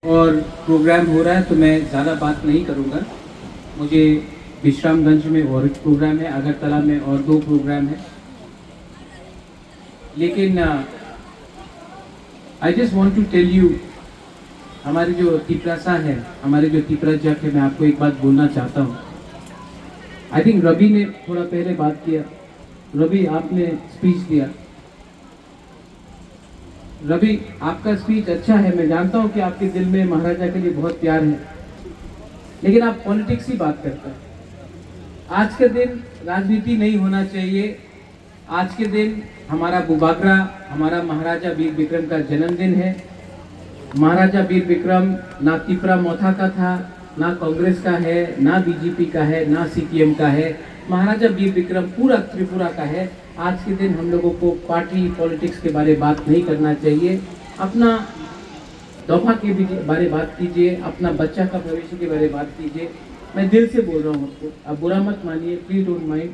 और प्रोग्राम हो रहा है तो मैं ज़्यादा बात नहीं करूँगा। मुझे विश्रामगंज में और एक प्रोग्राम है, अगरतला में और 2 प्रोग्राम है। लेकिन I just want to tell you, हमारे जो तिपरासा है, हमारे जो तिपरा जग है, मैं आपको एक बात बोलना चाहता हूँ। आई थिंक रवि ने थोड़ा पहले बात किया। रवि, आपने स्पीच दिया। रवि, आपका स्पीच अच्छा है, मैं जानता हूँ कि आपके दिल में महाराजा के लिए बहुत प्यार है, लेकिन आप पॉलिटिक्स की बात करते हैं। आज के दिन राजनीति नहीं होना चाहिए। आज के दिन हमारा बुबागरा, हमारा महाराजा वीर विक्रम का जन्मदिन है। महाराजा वीर विक्रम ना तिपरा मोथा का था, ना कांग्रेस का है, ना बीजेपी का है, ना सीपीएम का है। महाराजा वीर विक्रम पूरा त्रिपुरा का है। आज के दिन हम लोगों को पार्टी पॉलिटिक्स के बारे में बात नहीं करना चाहिए। अपना दफा के बारे बात कीजिए, अपना बच्चा का भविष्य के बारे बात कीजिए। मैं दिल से बोल रहा हूँ आपको, आप बुरा मत मानिए, प्लीज डोंट माइंड।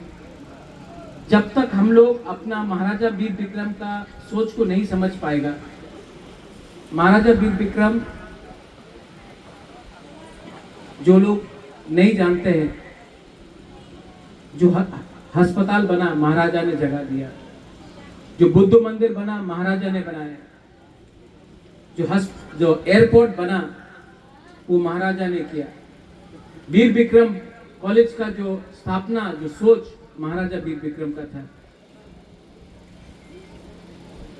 जब तक हम लोग अपना महाराजा वीर विक्रम का सोच को नहीं समझ पाएगा, महाराजा वीर विक्रम जो लोग नहीं जानते हैं, जो अस्पताल बना महाराजा ने जगह दिया, जो बुद्ध मंदिर बना महाराजा ने बनाया, जो एयरपोर्ट बना वो महाराजा ने किया। वीर विक्रम कॉलेज का जो स्थापना, जो सोच महाराजा वीर विक्रम का था।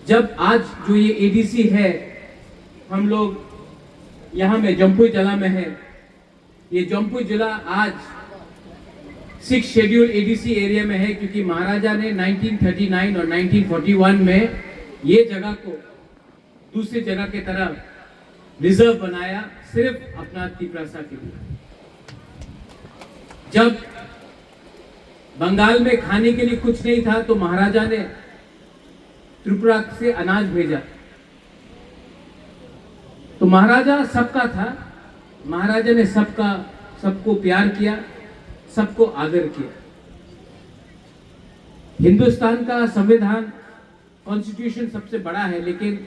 जब आज जो ये एडीसी है, हम लोग यहाँ में जम्पुई जिला में है। ये जम्पुई जिला आज 6 शेड्यूल एडीसी एरिया में है, क्योंकि महाराजा ने 1939 और 1941 में ये जगह को दूसरी जगह की तरफ रिजर्व बनाया, सिर्फ अपना तिपरासा के लिए। जब बंगाल में खाने के लिए कुछ नहीं था तो महाराजा ने त्रिपुरा से अनाज भेजा। तो महाराजा सबका था, महाराजा ने सबको प्यार किया, सबको आदर किया। हिंदुस्तान का संविधान, कॉन्स्टिट्यूशन सबसे बड़ा है, लेकिन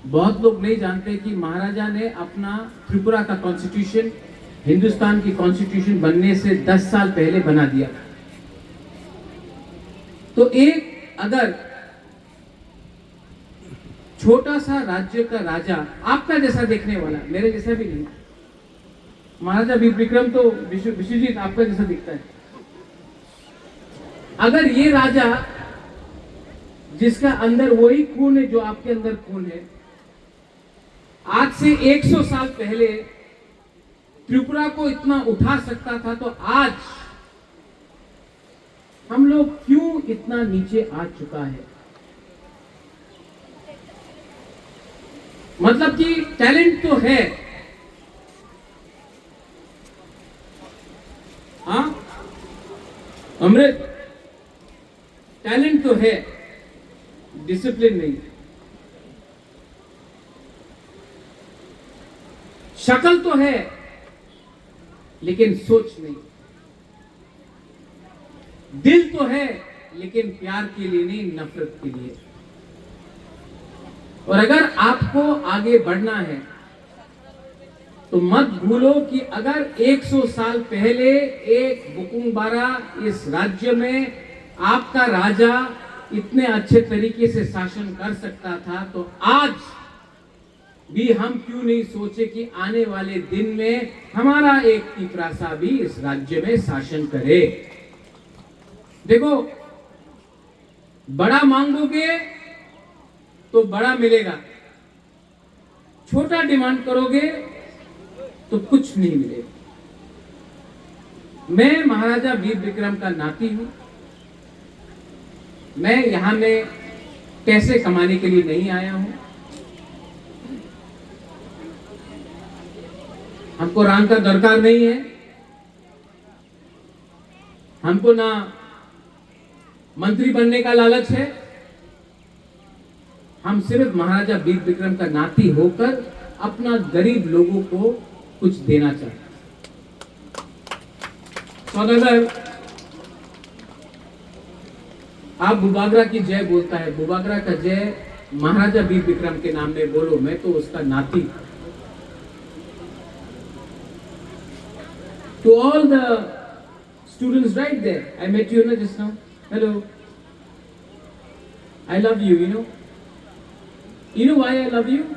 बहुत लोग नहीं जानते कि महाराजा ने अपना त्रिपुरा का कॉन्स्टिट्यूशन हिंदुस्तान की कॉन्स्टिट्यूशन बनने से 10 साल पहले बना दिया। तो एक अगर छोटा सा राज्य का राजा, आपका जैसा देखने वाला, मेरे जैसा भी नहीं, महाराजा वीर विक्रम तो विश्वजीत आपका जैसा दिखता है। अगर ये राजा जिसका अंदर वही खून है जो आपके अंदर खून है, आज से 100 साल पहले त्रिपुरा को इतना उठा सकता था, तो आज हम लोग क्यों इतना नीचे आ चुका है? मतलब कि टैलेंट तो है, हाँ अमृत, टैलेंट तो है, डिसिप्लिन नहीं। शक्ल तो है लेकिन सोच नहीं। दिल तो है लेकिन प्यार के लिए नहीं, नफरत के लिए। और अगर आपको आगे बढ़ना है तो मत भूलो कि अगर 100 साल पहले एक बुकुंबारा इस राज्य में आपका राजा इतने अच्छे तरीके से शासन कर सकता था, तो आज भी हम क्यों नहीं सोचे कि आने वाले दिन में हमारा एक तिपरासा भी इस राज्य में शासन करे। देखो, बड़ा मांगोगे तो बड़ा मिलेगा, छोटा डिमांड करोगे तो कुछ नहीं मिलेगा। मैं महाराजा वीर विक्रम का नाती हूं। मैं यहां में पैसे कमाने के लिए नहीं आया हूं। हमको रंग का दरकार नहीं है, हमको ना मंत्री बनने का लालच है। हम सिर्फ महाराजा वीर विक्रम का नाती होकर अपना गरीब लोगों को कुछ देना चाहते हैं। सौदागर, आप बुबागरा की जय बोलता है, बुबागरा का जय महाराजा वीर विक्रम के नाम में बोलो। मैं तो उसका नाती। To all the students right there, I met you just now. Hello. I love you, you know. You know why I love you?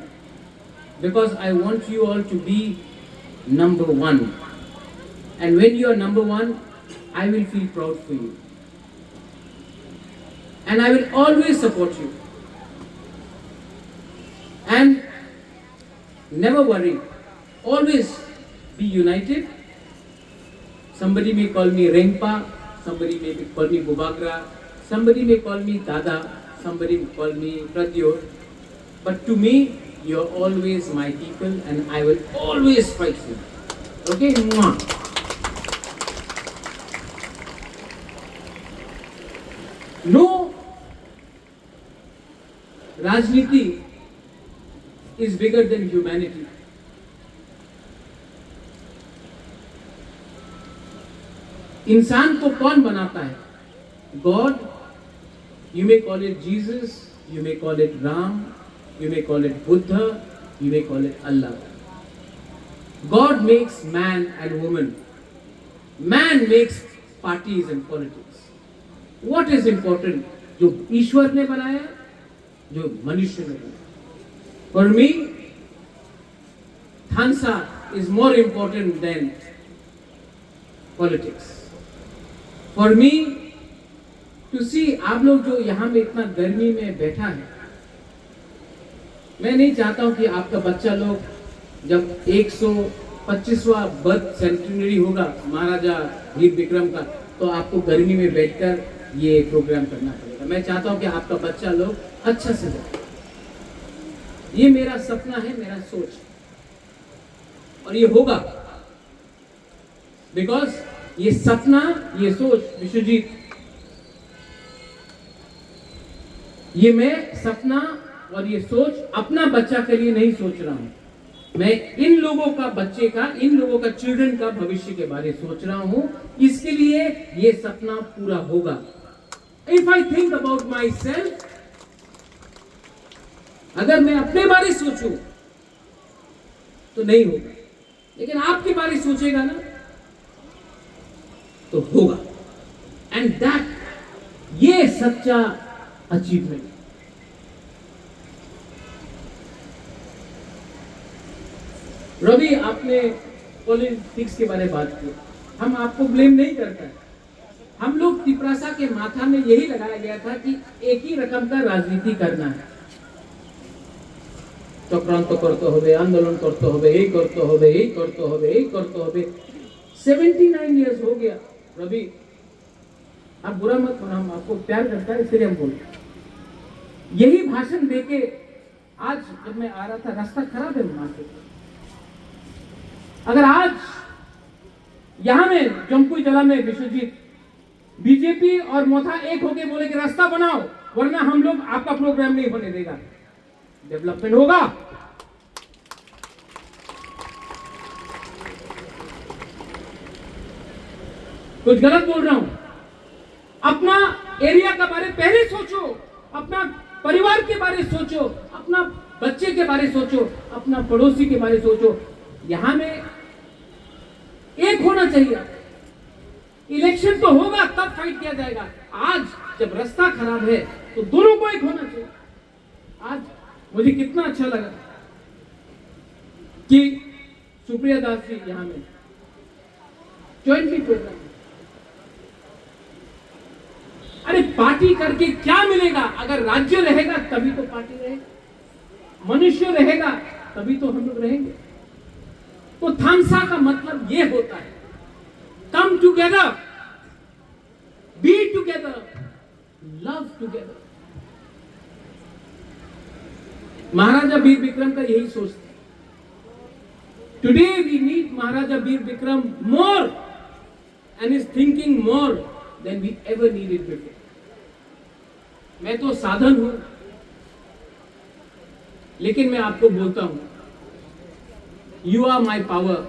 Because I want you all to be number one. And when you are number one, I will feel proud for you. And I will always support you. And never worry. Always be united. Somebody may call me Rengpa, somebody may call me Bubagra, somebody may call me Dada, somebody may call me Pradyot. But to me, you're always my people and I will always fight for you. Okay? Mwah. No Rajniti is bigger than humanity. इंसान को कौन बनाता है? God, you may call it Jesus, you may call it Ram, you may call it Buddha, you may call it Allah. God makes man and woman. Man makes parties and politics. What is important? जो ईश्वर ने बनाया, जो मनुष्य ने बनाया. For me, Thansa is more important than politics. For me to see, आप लोग जो यहाँ में इतना गर्मी में बैठा है, मैं नहीं चाहता हूँ कि आपका बच्चा लोग जब 125वां बर्थ सेंचुरी होगा महाराजा वीर विक्रम का, तो आपको गर्मी में बैठकर ये प्रोग्राम करना पड़ेगा. मैं चाहता हूँ कि आपका बच्चा लोग अच्छा से जाए. ये मेरा सपना है, मेरा सोच, और ये होगा. बिकॉज ये सपना, ये सोच, विश्वजीत, ये मैं सपना और ये सोच अपना बच्चा के लिए नहीं सोच रहा हूं. मैं इन लोगों का, बच्चे का, इन लोगों का, चिल्ड्रन का भविष्य के बारे में सोच रहा हूं. इसके लिए ये सपना पूरा होगा. If I think about my self, अगर मैं अपने बारे सोचूं तो नहीं होगा, लेकिन आपके बारे सोचेगा ना तो होगा. एंड दैट, ये सच्चा अचीवमेंट. रवि, आपने पॉलिटिक्स के बारे में बात की. हम आपको ब्लेम नहीं करते हैं. हम लोग तिपरासा के माथा में यही लगाया गया था कि एक ही रकम का राजनीति करना है. चक्रांत करते होबे, आंदोलन करते होबे, यही करते होबे, यही करते होबे, यही करते होबे. 79 इयर्स हो गया. रवि, आप बुरा मत मानो, हम आपको प्यार करता है इसलिए हम बोलते. यही भाषण देके आज जब मैं आ रहा था, रास्ता खराब है वहां से. अगर आज यहां में जमपुई जिला में विश्वजीत, बीजेपी और मोथा एक होके बोले कि रास्ता बनाओ, वरना हम लोग आपका प्रोग्राम नहीं होने देगा, डेवलपमेंट होगा. कुछ गलत बोल रहा हूं? अपना एरिया का बारे पहले सोचो, अपना परिवार के बारे सोचो, अपना बच्चे के बारे सोचो, अपना पड़ोसी के बारे सोचो. यहां में एक होना चाहिए. इलेक्शन तो होगा तब फाइट किया जाएगा. आज जब रास्ता खराब है तो दोनों को एक होना चाहिए. आज मुझे कितना अच्छा लगा कि सुप्रिया दास जी यहां में ज्वाइंटली प्रोग्राम. अरे पार्टी करके क्या मिलेगा? अगर राज्य रहेगा तभी तो पार्टी रहेगी, मनुष्य रहेगा तभी तो हम लोग रहेंगे. तो थामसा का मतलब ये होता है, come together, be together, love together. Maharaja Veer Vikram का यही सोच था. Today we need Maharaja Veer Vikram more and is thinking more than we ever needed before. मैं तो साधन हूं, लेकिन मैं आपको बोलता हूं, you are my power,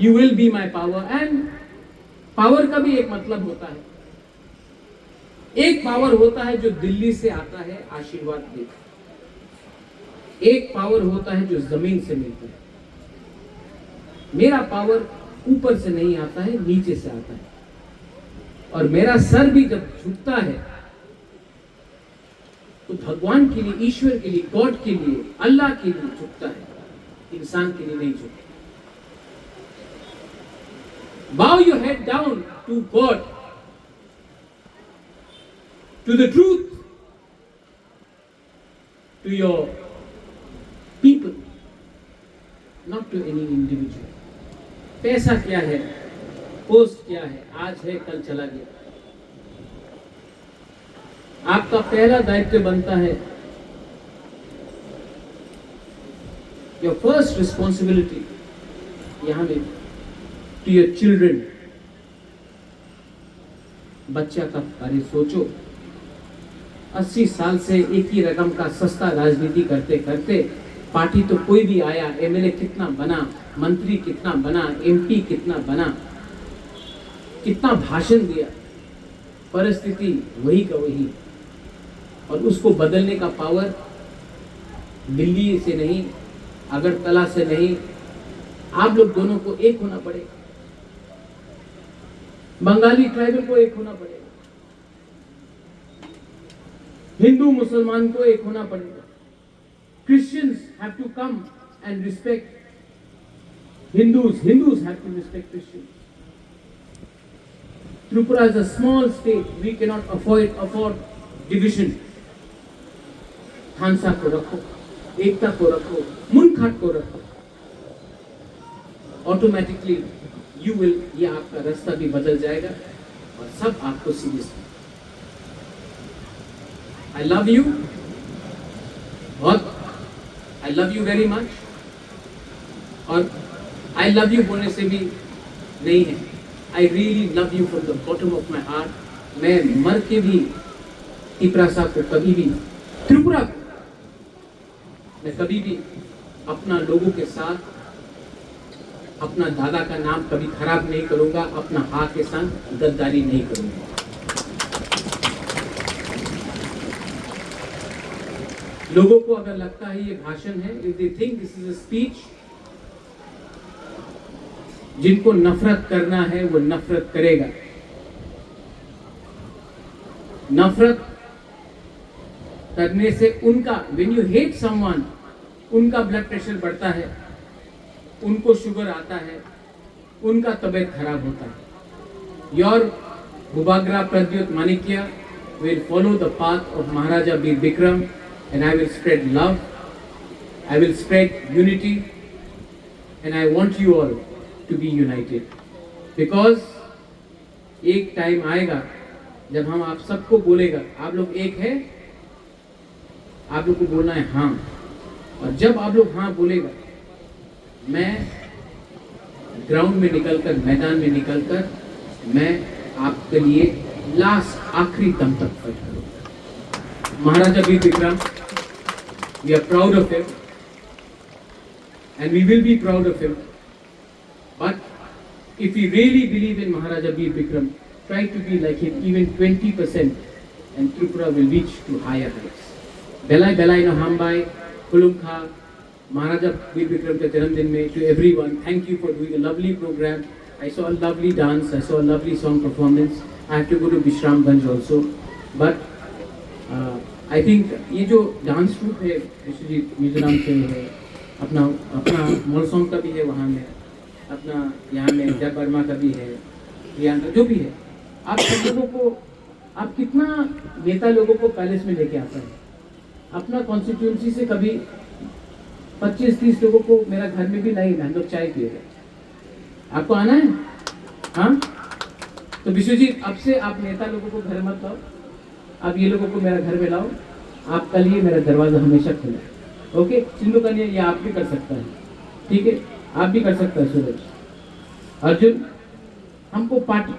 you will be my power. And power का भी एक मतलब होता है. एक पावर होता है जो दिल्ली से आता है आशीर्वाद देकर, एक पावर होता है जो जमीन से मिलता है. मेरा पावर ऊपर से नहीं आता है, नीचे से आता है। और मेरा सर भी जब झुकता है तो भगवान के लिए, ईश्वर के लिए, गॉड के लिए, अल्लाह के लिए झुकता है, इंसान के लिए नहीं झुकता। Bow your head down to God, to the truth, to your people, not to any individual. पैसा क्या है, पोस्ट क्या है, आज है कल चला गया। आपका पहला दायित्व बनता है, योर फर्स्ट रिस्पॉन्सिबिलिटी यहां में, टू योर चिल्ड्रन। बच्चा का बारे सोचो। 80 साल से एक ही रकम का सस्ता राजनीति करते करते पार्टी तो कोई भी आया, एमएलए कितना बना, मंत्री कितना बना, एमपी कितना बना, कितना भाषण दिया, परिस्थिति वही का वही। और उसको बदलने का पावर दिल्ली से नहीं, अगरतला से नहीं, आप लोग दोनों को एक होना पड़ेगा। बंगाली ट्राइबल को एक होना पड़ेगा, हिंदू मुसलमान को एक होना पड़ेगा। Christians have to come and respect Hindus. Hindus have to respect Christians. Tripura is a small state. We cannot afford division. खानसा को रखो, एकता को रखो, मुनखाट को रखो। ऑटोमेटिकली ये आपका रास्ता भी बदल जाएगा और सब आपको सीरियस। आई लव यू, बहुत I love you very much. और आई लव यू बोलने से भी नहीं है, I really love you from the bottom of my heart. मैं मर के भी त्रिपुरा को कभी भी, त्रिपुरा को मैं कभी भी अपना लोगों के साथ अपना दादा का नाम कभी खराब नहीं करूंगा, अपना हाँ के साथ गद्दारी नहीं करूंगा। लोगों को अगर लगता है ये भाषण है, if they think this is a speech, जिनको नफरत करना है वो नफरत करेगा। नफरत करने से उनका, व्हेन यू हेट समवन, उनका ब्लड प्रेशर बढ़ता है, उनको शुगर आता है, उनका तबीयत खराब होता है। Your Bubagra Pradyot Manikya will follow the path of Maharaja Bir Bikram, and I will spread love, I will spread unity, and I want you all to be united, because एक टाइम आएगा जब हम आप सबको बोलेगा, आप लोग एक है, आप लोग को बोलना है हाँ। और जब आप लोग हाँ बोलेगा, मैं ग्राउंड में निकलकर, मैदान में निकलकर मैं आपके लिए लास्ट आखिरी दम तक फाइट करूंगा। Maharaja Bir Vikram, we are proud of him and we will be proud of him, but if you really believe in Maharaja Bir Vikram, try to be like him, even 20%, and Tripura will reach to higher heights. Belai Belai no Hambai, Kulumkha, Maharaja Bir Bikram के जन्मदिन में, to everyone, thank you for doing a lovely program. I saw a lovely dance, I saw a lovely song performance. I have to go to Bishramganj also, but I think ये जो dance troop है विश्वजीत मिजोरम से है, अपना मोलसोंग का भी है वहाँ में, अपना यहाँ में जय वर्मा का भी है, प्रियंका जो भी है, आप सब लोगों को, आप कितना नेता लोगों को पैलेस में लेके आता है। अपना कॉन्स्टिट्यूंसी से कभी 25-30 लोगों को मेरा घर में भी नहीं, हम लोग चाय पिएगा। आपको आना है? हाँ, तो विश्वजीत अब से आप नेता लोगों को घर मत लाओ, आप ये लोगों को मेरा घर में लाओ, आपका लिए मेरा दरवाजा हमेशा खुला है। ओके, चिंटू का ये आप भी कर सकता है, ठीक है, आप भी कर सकता है। सूरज, अर्जुन, हमको पॉलिटिक्स